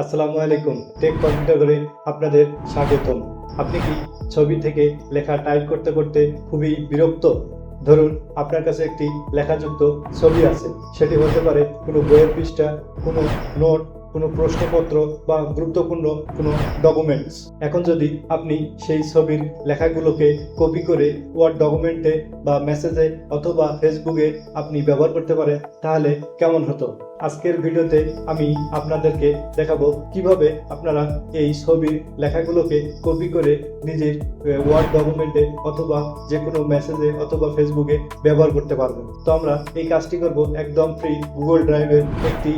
আসসালামু আলাইকুম। টেক কম্পিউটারে আপনাদের স্বাগতম। আপনি কি ছবি থেকে লেখা টাইপ করতে করতে খুবই বিরক্ত? ধরুন আপনার কাছে একটি লেখাযুক্ত ছবি আছে, সেটি হতে পারে কোনো বইয়ের পৃষ্ঠা, কোনো নোট, কোনো প্রশ্নপত্র বা গুরুত্বপূর্ণ কোনো ডকুমেন্টস। এখন যদি আপনি সেই ছবির লেখাগুলোকে কপি করে ওয়ার্ড ডকুমেন্টে বা মেসেজে অথবা ফেসবুকে আপনি ব্যবহার করতে পারেন, তাহলে কেমন হতো? আজকের ভিডিওতে আমি আপনাদেরকে দেখাবো কিভাবে আপনারা এই ছবির লেখাগুলোকে কপি করে নিজের ওয়ার্ড ডকুমেন্টে অথবা যে কোনো মেসেজে অথবা ফেসবুকে ব্যবহার করতে পারবেন। তো আমরা এই কাজটি করব একদম ফ্রি গুগল ড্রাইভের একটি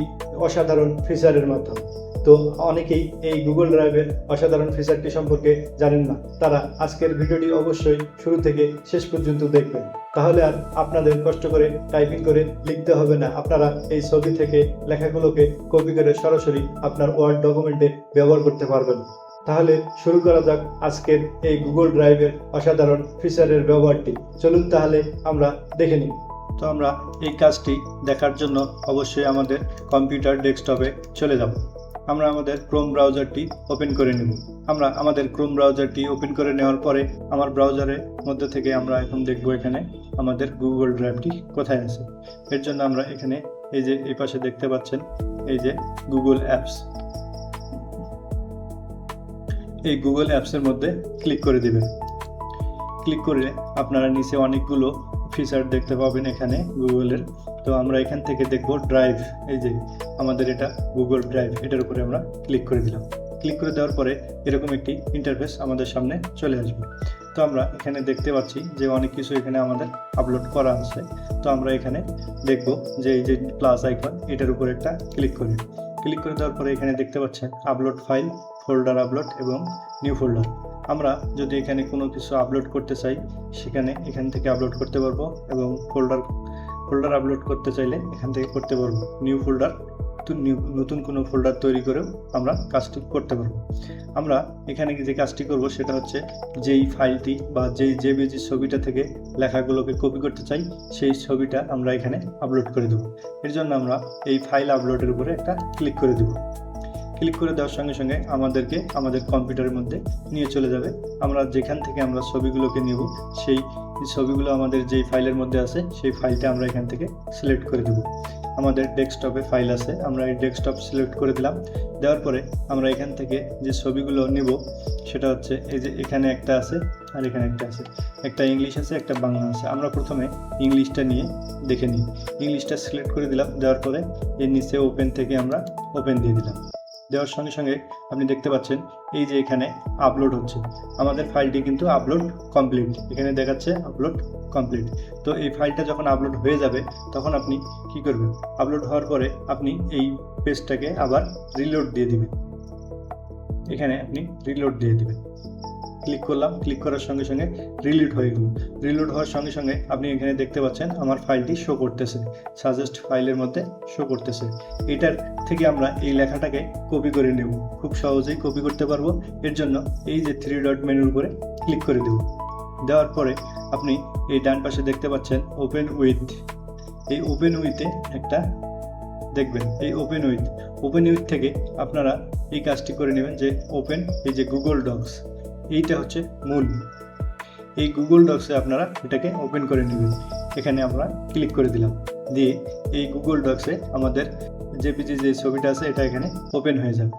অসাধারণ ফিচারের মাধ্যমে। তো অনেকেই এই গুগল ড্রাইভের অসাধারণ ফিচারটি সম্পর্কে জানেন না, তারা আজকের ভিডিওটি অবশ্যই শুরু থেকে শেষ পর্যন্ত দেখবেন। তাহলে আর আপনাদের কষ্ট করে টাইপিং করে লিখতে হবে না, আপনারা এই ছবি থেকে লেখাগুলোকে কপি করে সরাসরি আপনার ওয়ার্ড ডকুমেন্টে ব্যবহার করতে পারবেন। তাহলে শুরু করা যাক আজকের এই গুগল ড্রাইভের অসাধারণ ফিচারের ব্যবহারটি। চলুন তাহলে আমরা দেখে নিই। তো আমরা এই কাজটি দেখার জন্য অবশ্যই আমাদের কম্পিউটার ডেস্কটপে চলে যাব। আমরা আমাদের ক্রোম ব্রাউজারটি ওপেন করে নেব। আমরা আমাদের ক্রোম ব্রাউজারটি ওপেন করে নেওয়ার পরে আমার ব্রাউজারের মধ্যে থেকে আমরা এখন দেখব এখানে আমাদের গুগল ড্রাইভটি কোথায় আছে। এর জন্য আমরা এখানে এই যে এই পাশে দেখতে পাচ্ছেন এই যে গুগল অ্যাপস, এই গুগল অ্যাপসের মধ্যে ক্লিক করে দিবেন। ক্লিক করে আপনারা নিচে অনেকগুলো ফিচার দেখতে পাবেন এখানে গুগলের। তো আমরা এখান থেকে দেখব ড্রাইভ, এই যে আমাদের এটা গুগল ড্রাইভ, এটার উপরে আমরা ক্লিক করে দিলাম। ক্লিক করে দেওয়ার পরে এরকম একটি ইন্টারফেস আমাদের সামনে চলে আসবে। তো আমরা এখানে দেখতে পাচ্ছি যে অনেক কিছু এখানে আমাদের আপলোড করা আছে। তো আমরা এখানে দেখব যে এই যে প্লাস আইকন, এটার উপরে একটা ক্লিক করি। ক্লিক করে দেওয়ার পরে এখানে দেখতে পাচ্ছেন আপলোড ফাইল, ফোল্ডার আপলোড এবং নিউ ফোল্ডার। আমরা যদি এখানে কোনো কিছু আপলোড করতে চাই সেখানে এখান থেকে আপলোড করতে পারবো, এবং ফোল্ডার আপলোড করতে চাইলে এখান থেকে করতে পারবো। নিউ ফোল্ডার, নতুন কোনো ফোল্ডার তৈরি করেও আমরা কাজটি করতে পারবো। আমরা এখানে যে কাজটি করব সেটা হচ্ছে যেই ফাইলটি বা যেই জেপিজি ছবিটা থেকে লেখাগুলোকে কপি করতে চাই সেই ছবিটা আমরা এখানে আপলোড করে দেবো। এর জন্য আমরা এই ফাইল আপলোডের উপরে একটা ক্লিক করে দেবো। ক্লিক করে দেওয়ার সঙ্গে সঙ্গে আমাদেরকে আমাদের কম্পিউটারের মধ্যে নিয়ে চলে যাবে। আমরা যেখান থেকে আমরা ছবিগুলোকে নেব সেই ছবিগুলো আমাদের যেই ফাইলের মধ্যে আছে সেই ফাইলটা আমরা এখান থেকে সিলেক্ট করে দেব। আমাদের ডেস্কটপে ফাইল আছে, আমরা এই ডেস্কটপ সিলেক্ট করে দিলাম। দেওয়ার পরে আমরা এখান থেকে যে ছবিগুলো নেব সেটা হচ্ছে এই যে এখানে একটা আছে আর এখানে একটা আছে, একটা ইংলিশ আছে একটা বাংলা আছে। আমরা প্রথমে ইংলিশটা নিয়ে দেখে নিই। ইংলিশটা সিলেক্ট করে দিলাম। দেওয়ার পরে এর নিচে ওপেন থেকে আমরা ওপেন দিয়ে দিলাম। দেওয়ার সঙ্গে সঙ্গে আপনি দেখতে পাচ্ছেন এই যে এখানে আপলোড হচ্ছে, আমাদের ফাইলটি কিন্তু আপলোড কমপ্লিট, এখানে দেখাচ্ছে আপলোড কমপ্লিট। তো এই ফাইলটা যখন আপলোড হয়ে যাবে তখন আপনি কি করবেন, আপলোড হওয়ার পরে আপনি এই পেজটাকে আবার রিলোড দিয়ে দিবেন। এখানে আপনি রিলোড দিয়ে দিবেন। ক্লিক করলাম, ক্লিক করার সঙ্গে সঙ্গে রিলোড হয়ে গেল। রিলোড হওয়ার সঙ্গে সঙ্গে আপনি এখানে দেখতে পাচ্ছেন আমার ফাইলটি শো করতেছে, সাজেস্ট ফাইলের মধ্যে শো করতেছে। এটার থেকে আমরা এই লেখাটাকে কপি করে নেব, খুব সহজেই কপি করতে পারবো। এর জন্য এই যে 3 ডট মেনুর উপরে ক্লিক করে দেব। দেওয়ার পরে আপনি এই ডান পাশে দেখতে পাচ্ছেন ওপেন উইথ, এই ওপেন উইথে একটা দেখবেন, এই ওপেন উইথ থেকে আপনারা এই কাজটি করে নেবেন যে ওপেন এই যে গুগল ডক্স, এইটা হচ্ছে মূল। এই গুগল ডক্সে আপনারা এটাকে ওপেন করে নেবেন। এখানে আমরা ক্লিক করে দিলাম, দিয়ে এই গুগল ডক্সে আমাদের জেপিজি যে ছবিটা আছে এটা এখানে ওপেন হয়ে যাবে।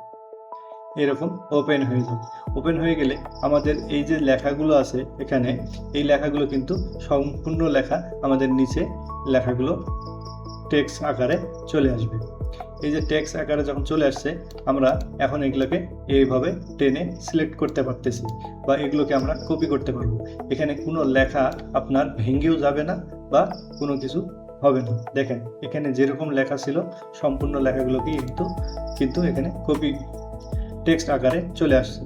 এরকম ওপেন হয়ে যাবে। ওপেন হয়ে গেলে আমাদের এই যে লেখাগুলো আছে এখানে, এই লেখাগুলো কিন্তু সম্পূর্ণ লেখা আমাদের নিচে লেখাগুলো টেক্সট আকারে চলে আসবে। এই যে টেক্সট আকারে যখন চলে আসছে আমরা এখন এগুলোকে এইভাবে টেনে সিলেক্ট করতে পারতেছি বা এগুলোকে আমরা কপি করতে পারবো। এখানে কোনো লেখা আপনার ভেঙেও যাবে না বা কোনো কিছু হবে না। দেখেন এখানে যেরকম লেখা ছিল সম্পূর্ণ লেখাগুলোকে কিন্তু এখানে কপি টেক্সট আকারে চলে আসছে।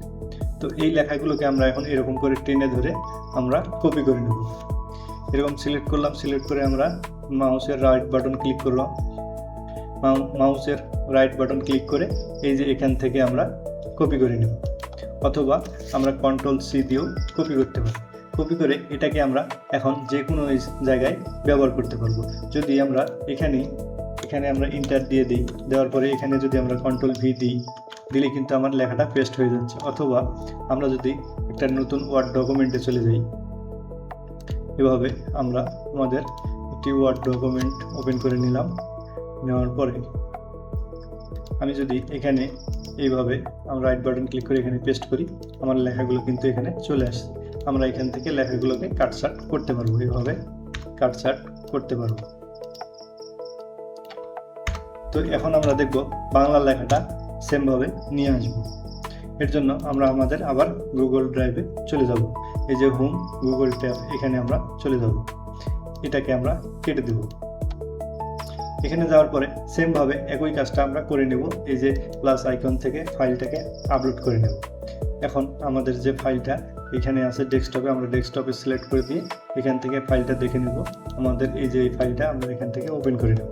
তো এই লেখাগুলোকে আমরা এখন এরকম করে টেনে ধরে আমরা কপি করে নেব। এরকম সিলেক্ট করলাম, সিলেক্ট করে আমরা মাউসের রাইট বাটন ক্লিক করলাম। মাউসের রাইট বাটন ক্লিক করে এই যে এখান থেকে আমরা কপি করে নেব, অথবা আমরা কন্ট্রোল-C দিয়েও কপি করতে পারি। কপি করে এটাকে আমরা এখন যে কোনো জায়গায় ব্যবহার করতে পারবো। যদি আমরা এখানে আমরা ইন্টার দিয়ে দিই, দেওয়ার পরে এখানে যদি আমরা কন্ট্রোল-V দিই দিলে কিন্তু আমার লেখাটা পেস্ট হয়ে যাচ্ছে। অথবা আমরা যদি একটা নতুন ওয়ার্ড ডকুমেন্টে চলে যাই, এভাবে আমরা আমাদের একটি ওয়ার্ড ডকুমেন্ট ওপেন করে নিলাম। নেওয়ার পরে আমি যদি এখানে এইভাবে আমরা রাইট বাটন ক্লিক করে এখানে পেস্ট করি, আমার লেখাগুলো কিন্তু এখানে চলে আসছে। আমরা এখান থেকে লেখাগুলোকে কাটছাট করতে পারবো, এইভাবে কাটছাট করতে পারবো। তো এখন আমরা দেখব বাংলা লেখাটা সেমভাবে নিয়ে আসবো। এর জন্য আমরা আমাদের আবার গুগল ড্রাইভে চলে যাব। এই যে হোম গুগল ট্যাব, এখানে আমরা চলে যাব। এটাকে আমরা কেটে দেব। এখানে যাওয়ার পরে সেমভাবে একই কাজটা আমরা করে নেব। এই যে প্লাস আইকন থেকে ফাইলটাকে আপলোড করে নেব। এখন আমাদের যে ফাইলটা এখানে আছে ডেস্কটপে, আমরা ডেস্কটপে সিলেক্ট করে দিয়ে এখান থেকে ফাইলটা দেখে নেব। আমাদের এই যে এই ফাইলটা আমরা এখান থেকে ওপেন করে নেব।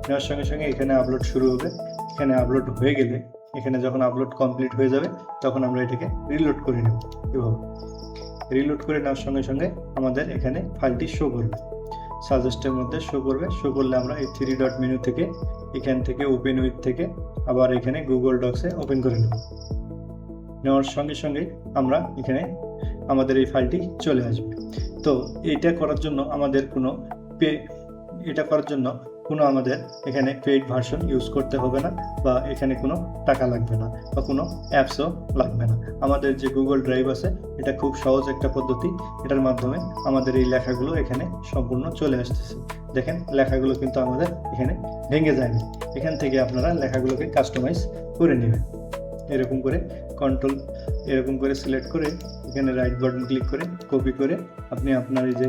নেওয়ার সঙ্গে সঙ্গে এখানে আপলোড শুরু হবে। এখানে আপলোড হয়ে গেলে, এখানে যখন আপলোড কমপ্লিট হয়ে যাবে তখন আমরা এটাকে রিলোড করে নেব। এভাবে রিলোড করে নেওয়ার সঙ্গে সঙ্গে আমাদের এখানে ফাইলটি শো করবে, সাজেস্টের মধ্যে শো করবে। শো করলে আমরা এই 3 ডট মেনু থেকে এখান থেকে ওপেন উইথ থেকে আবার এখানে গুগল ডক্সে ওপেন করে নেব। নেওয়ার সঙ্গে সঙ্গে আমরা এখানে আমাদের এই ফাইলটি চলে আসবে। তো এটা করার জন্য আমাদের আমাদের এখানে পেইড ভার্সন ইউজ করতে হবে না, বা এখানে কোনো টাকা লাগবে না, বা কোনো অ্যাপসও লাগবে না। আমাদের যে গুগল ড্রাইভ আছে এটা খুব সহজ একটা পদ্ধতি। এটার মাধ্যমে আমাদের এই লেখাগুলো এখানে সম্পূর্ণ চলে আসতেছে। দেখেন লেখাগুলো কিন্তু আমাদের এখানে ভেঙে যায়নি। এখান থেকে আপনারা লেখাগুলোকে কাস্টমাইজ করে নেবেন। এরকম করে সিলেক্ট করে এখানে রাইট বাটন ক্লিক করে কপি করে আপনি আপনার এই যে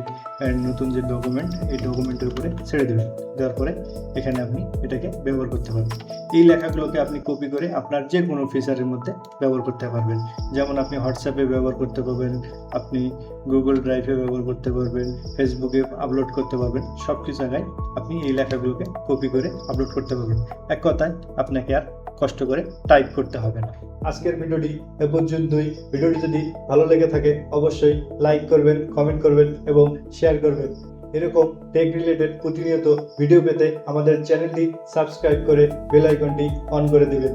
নতুন যে ডকুমেন্ট, এই ডকুমেন্টের উপরে ছেড়ে দেবেন। দেওয়ার পরে এখানে আপনি এটাকে ব্যবহার করতে পারবেন। এই লেখাগুলোকে আপনি কপি করে আপনার যে কোনো ফিচারের মধ্যে ব্যবহার করতে পারবেন। যেমন আপনি হোয়াটসঅ্যাপে ব্যবহার করতে পারবেন, আপনি গুগল ড্রাইভে ব্যবহার করতে পারবেন, ফেসবুকে আপলোড করতে পারবেন। সব কিছু জায়গায় আপনি এই লেখাগুলোকে কপি করে আপলোড করতে পারবেন। এক কথায় আপনাকে আর কষ্ট করে টাইপ করতে হবে না। আজকের ভিডিওটি এ পর্যন্তই। ভিডিওটি যদি ভালো লেগে থাকে অবশ্যই লাইক করবেন, কমেন্ট করবেন এবং শেয়ার করবেন। এরকম টেক রিলেটেড প্রতিনিয়ত ভিডিও পেতে আমাদের চ্যানেলটি সাবস্ক্রাইব করে বেল আইকনটি অন করে দিবেন,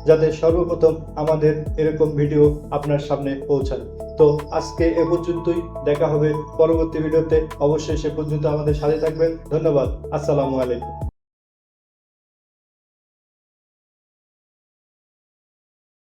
যাতে সর্বপ্রথম আমাদের এরকম ভিডিও আপনার সামনে পৌঁছায়। তো আজকে এ পর্যন্তই, দেখা হবে পরবর্তী ভিডিওতে। অবশ্যই সে পর্যন্ত আমাদের সাথে থাকবেন। ধন্যবাদ। আসসালামু আলাইকুম।